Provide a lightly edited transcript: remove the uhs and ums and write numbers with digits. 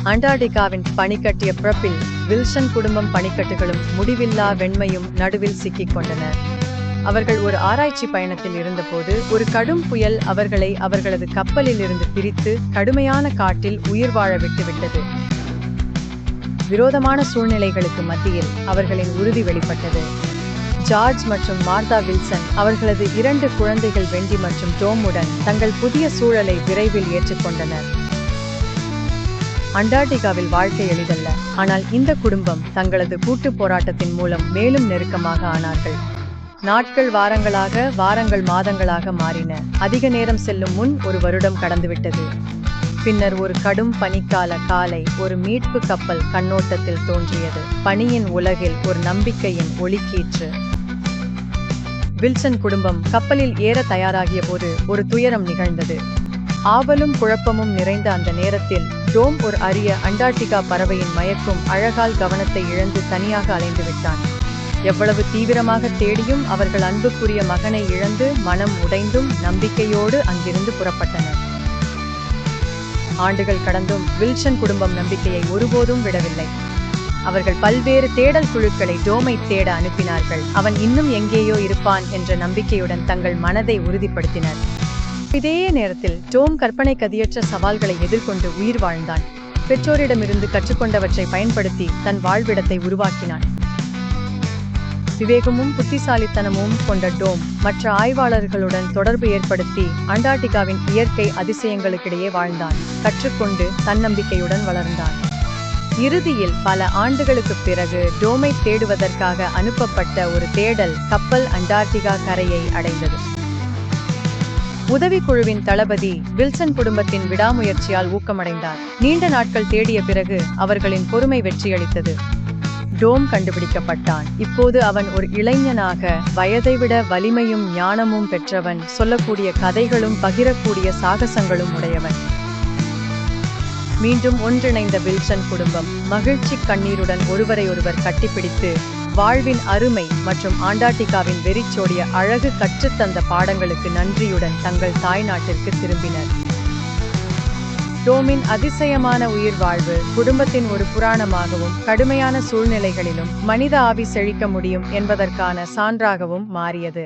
அண்டார்டிகாவின் பனிக்கட்டிய பிறப்பில் வில்சன் குடும்பம் பனிக்கட்டுகளும் முடிவில்லா வெண்மையும் நடுவில் சிக்கிக் கொண்டனர். அவர்கள் ஒரு ஆராய்ச்சி பயணத்தில் இருந்தபோது ஒரு கடும் புயல் அவர்களை அவர்களது கப்பலில் இருந்து பிரித்து கடுமையான காட்டில் உயிர் வாழ விட்டுவிட்டது. விரோதமான சூழ்நிலைகளுக்கு மத்தியில் அவர்களின் உறுதி வெளிப்பட்டது. ஜார்ஜ் மற்றும் மார்தா வில்சன் அவர்களது 2 குழந்தைகள் வெண்டி மற்றும் டோமுடன் தங்கள் புதிய சூழலை விரைவில் ஏற்றுக்கொண்டனர். அண்டார்டிகாவில் வாழ்க்கை எளிதல்ல, ஆனால் இந்த குடும்பம் தங்களது கூட்டு போராட்டத்தின் மூலம் மேலும் நெருக்கமாக ஆனார்கள். நாட்கள் வாரங்களாக, வாரங்கள் மாதங்களாக மாறின. அதிக நேரம் செல்லும் முன் ஒரு வருடம் கடந்துவிட்டது. பின்னர் ஒரு கடும் பனிக்கால காலை ஒரு மீட்பு கப்பல் கண்ணோட்டத்தில் தோன்றியது. பனியின் உலகில் ஒரு நம்பிக்கையின் ஒளிக்கீற்று. வில்சன் குடும்பம் கப்பலில் ஏற தயாராகிய போது ஒரு துயரம் நிகழ்ந்தது. ஆவலும் குழப்பமும் நிறைந்த அந்த நேரத்தில் டோம் ஒரு அரிய அண்டார்டிகா பறவையின் மயக்கும் அழகால் கவனத்தை இழந்து தனியாக அலைந்து விட்டான். எவ்வளவு தீவிரமாக தேடியும் அவர்கள் அன்புக்குரிய மகனை இழந்து மனம் உடைந்தும் நம்பிக்கையோடு அங்கிருந்து புறப்பட்டனர். ஆண்டுகள் கடந்தும் வில்சன் குடும்பம் நம்பிக்கையை ஒருபோதும் விடவில்லை. அவர்கள் பல்வேறு தேடல் குழுக்களை டோமை தேட அனுப்பினார்கள். அவன் இன்னும் எங்கேயோ இருப்பான் என்ற நம்பிக்கையுடன் தங்கள் மனதை உறுதிப்படுத்தினர். இதே நேரத்தில் டோம் கற்பனை கதியற்ற சவால்களை எதிர்கொண்டு உயிர் வாழ்ந்தான். பெற்றோரிடமிருந்து கற்றுக்கொண்டவற்றை பயன்படுத்தி தன் வாழ்விடத்தை உருவாக்கினான். விவேகமும் புத்திசாலித்தனமும் கொண்ட டோம் மற்ற ஆய்வாளர்களுடன் தொடர்பு ஏற்படுத்தி அண்டார்டிகாவின் இயற்கை அதிசயங்களுக்கிடையே வாழ்ந்தான். கற்றுக்கொண்டு தன்னம்பிக்கையுடன் வளர்ந்தான். இறுதியில் பல ஆண்டுகளுக்கு பிறகு டோமை தேடுவதற்காக அனுப்பப்பட்ட ஒரு தேடல் கப்பல் அண்டார்டிகா கரையை அடைந்தது. உதவிக்குழுவின் தளபதி வில்சன் குடும்பத்தின் விடாமுயற்சியால் ஊக்கமடைந்தார். நீண்ட நாட்கள் தேடிய பிறகு அவர்களின் பொறுமை வெற்றியளித்தது. டோம் கண்டுபிடிக்கப்பட்டான். இப்போது அவன் ஒரு இளைஞனாக, வயதை விட வலிமையும் ஞானமும் பெற்றவன், சொல்லக்கூடிய கதைகளும் பகிரக்கூடிய சாகசங்களும் உடையவன். மீண்டும் ஒன்றிணைந்த வில்சன் குடும்பம் மகிழ்ச்சி கண்ணீருடன் ஒருவரையொருவர் கட்டிப்பிடித்து வாழ்வின் அருமை மற்றும் அண்டார்டிகாவின் வெறிச்சோடிய அழகு கற்றுத்தந்த பாடங்களுக்கு நன்றியுடன் தங்கள் தாய் நாட்டிற்கு திரும்பினர். டோமின் அதிசயமான உயிர் வாழ்வு குடும்பத்தின் ஒரு புராணமாகவும் கடுமையான சூழ்நிலைகளிலும் மனித ஆவி செழிக்க முடியும் என்பதற்கான சான்றாகவும் மாறியது.